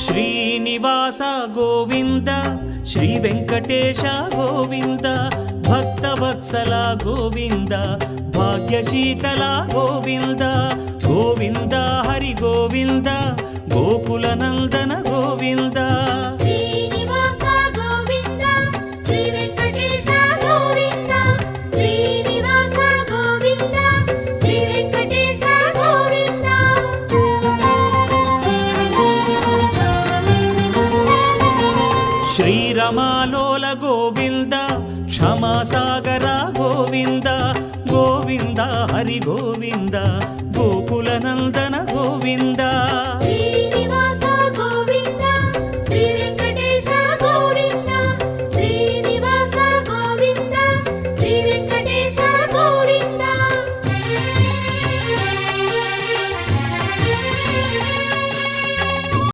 Srinivasa Govinda Shri Venkatesha Govinda Bhaktavatsala Govinda భాగ్యశీతల Govinda Govinda Hari Govinda Gokula Nandana Govinda Srinivasa Govinda Shri Venkatesha Govinda Srinivasa Govinda Shri Venkatesha Govinda శ్రీరమాలోల Govinda క్షమాసాగర Govinda Govinda Hari Govinda Gokula Nandana Govinda